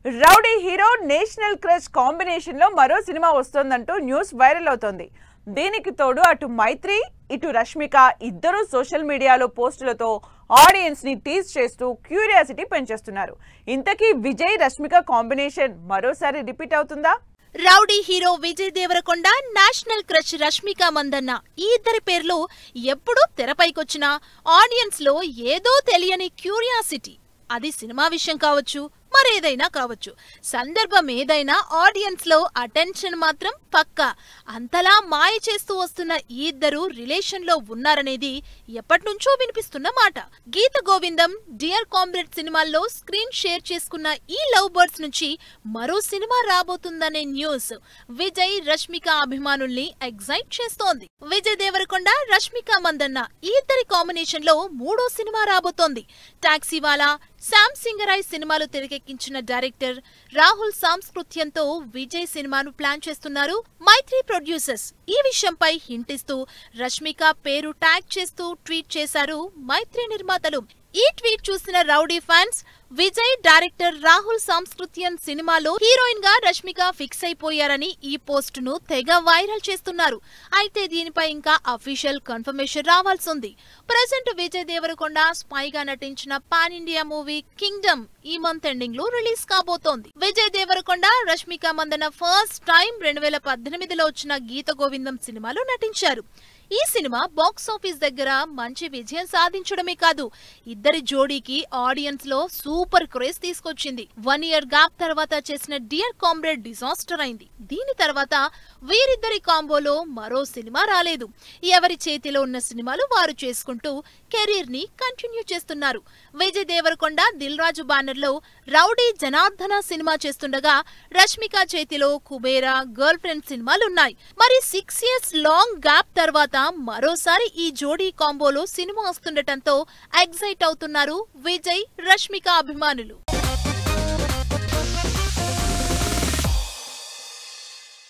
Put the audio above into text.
Rowdy hero national crush combination లో మరో cinema వస్తోందంటూ news viral అవుతోంది. దీనికి తోడు అటు మైత్రి ఇటు రష్మిక ఇద్దరు సోషల్ మీడియాలో పోస్టులతో ఆడియన్స్ ని టీజ్ చేస్తూ క్యూరియాసిటీ పెంచేస్తున్నారు. ఇంతకీ విజయ్ రష్మిక కాంబినేషన్ మరోసారి రిపీట్ అవుతుందా? Rowdy hero Vijay Deverakonda, national crush Rashmika Mandanna ఈ ఇద్దరి పేర్లు ఎప్పుడూ తెరపైకొచ్చినా ఆడియన్స్ లో ఏదో తెలియని క్యూరియాసిటీ. అది సినిమా విషయం కావచ్చు, మరేదైనా కావచ్చు. సందర్భం ఏదైనా ఆడియన్స్ లో అటెన్షన్ మాత్రం పక్కా. అంతలా మాయ చేస్తూ వస్తున్న ఈ ఇద్దరు రిలేషన్ లో ఉన్నారనేది ఎప్పటినుంచో వినిపిస్తున్న మాట. గీత గోవిందం, డియర్ కామ్రేడ్ సినిమాల్లో స్క్రీన్ షేర్ చేసుకున్న ఈ లవ్ బర్డ్స్ నుంచి మరో సినిమా రాబోతుందనే న్యూస్ విజయ్ రష్మిక అభిమానుల్ని ఎగ్జైట్ చేస్తోంది. విజయ్ దేవరకొండ, రష్మిక మందన్న ఈ ఇద్దరి కాంబినేషన్ లో మూడో సినిమా రాబోతోంది. టాక్సీవాలా, శామ్ సింగరాయ్ సినిమాలు తెరకెక్కించిన డైరెక్టర్ రాహుల్ సాంస్కృత్యంతో విజయ్ సినిమాను ప్లాన్ చేస్తున్నారు మైత్రి ప్రొడ్యూసర్స్. ఈ విషయంపై హింట్ ఇస్తూ రష్మిక పేరు ట్యాగ్ చేస్తూ ట్వీట్ చేశారు మైత్రి నిర్మాతలు. ఈ ట్వీట్ చూసిన rowdy fans Vijay director Rahul Sankrityan సినిమాలో హీరోయిన్ గా రష్మిక ఫిక్స్ అయిపోయారని ఈ పోస్ట్ ను తెగ వైరల్ చేస్తున్నారు. అయితే దీనిపై ఇంకా అఫీషియల్ కన్ఫర్మేషన్ రావాల్సింది. ప్రెజెంట్ విజయ్ దేవరకొండ స్పైగా నటించిన పాన్ ఇండియా మూవీ కింగ్డమ్ ఈ మంత్ ఎండింగ్ లో రిలీజ్ కాబోతోంది. విజయ్ దేవరకొండ, రష్మిక మందన ఫస్ట్ టైం 2018లో వచ్చిన గీత గోవిందం సినిమాలో నటించారు. ఈ సినిమా బాక్సాఫీస్ దగ్గర మంచి విజయం సాధించడమే కాదు, ఇద్దరి జోడీకి ఆడియన్స్ లో సూపర్ క్రేజ్ తీసుకొచ్చింది. 1 year గ్యాప్ తర్వాత చేసిన డియర్ కామ్రేడ్ డిజాస్టర్ అయింది. దీని తర్వాత వీరిద్దరి కాంబోలో మరో సినిమా రాలేదు. ఎవరి చేతిలో ఉన్న సినిమాలు వారు చేసుకుంటూ కెరీర్ ని కంటిన్యూ చేస్తున్నారు. విజయ్ దేవరకొండ దిల్ రాజు బ్యానర్ లో రౌడీ జనార్దన సినిమా చేస్తుండగా రష్మిక చేతిలో కుబేరా, గర్ల్ ఫ్రెండ్ సినిమాలున్నాయి. మరి 6 years లాంగ్ గ్యాప్ తర్వాత మరోసారి ఈ జోడీ కాంబోలో సినిమా వస్తుండటంతో ఎగ్జైట్ అవుతున్నారు విజయ్ రష్మిక అభిమానులు.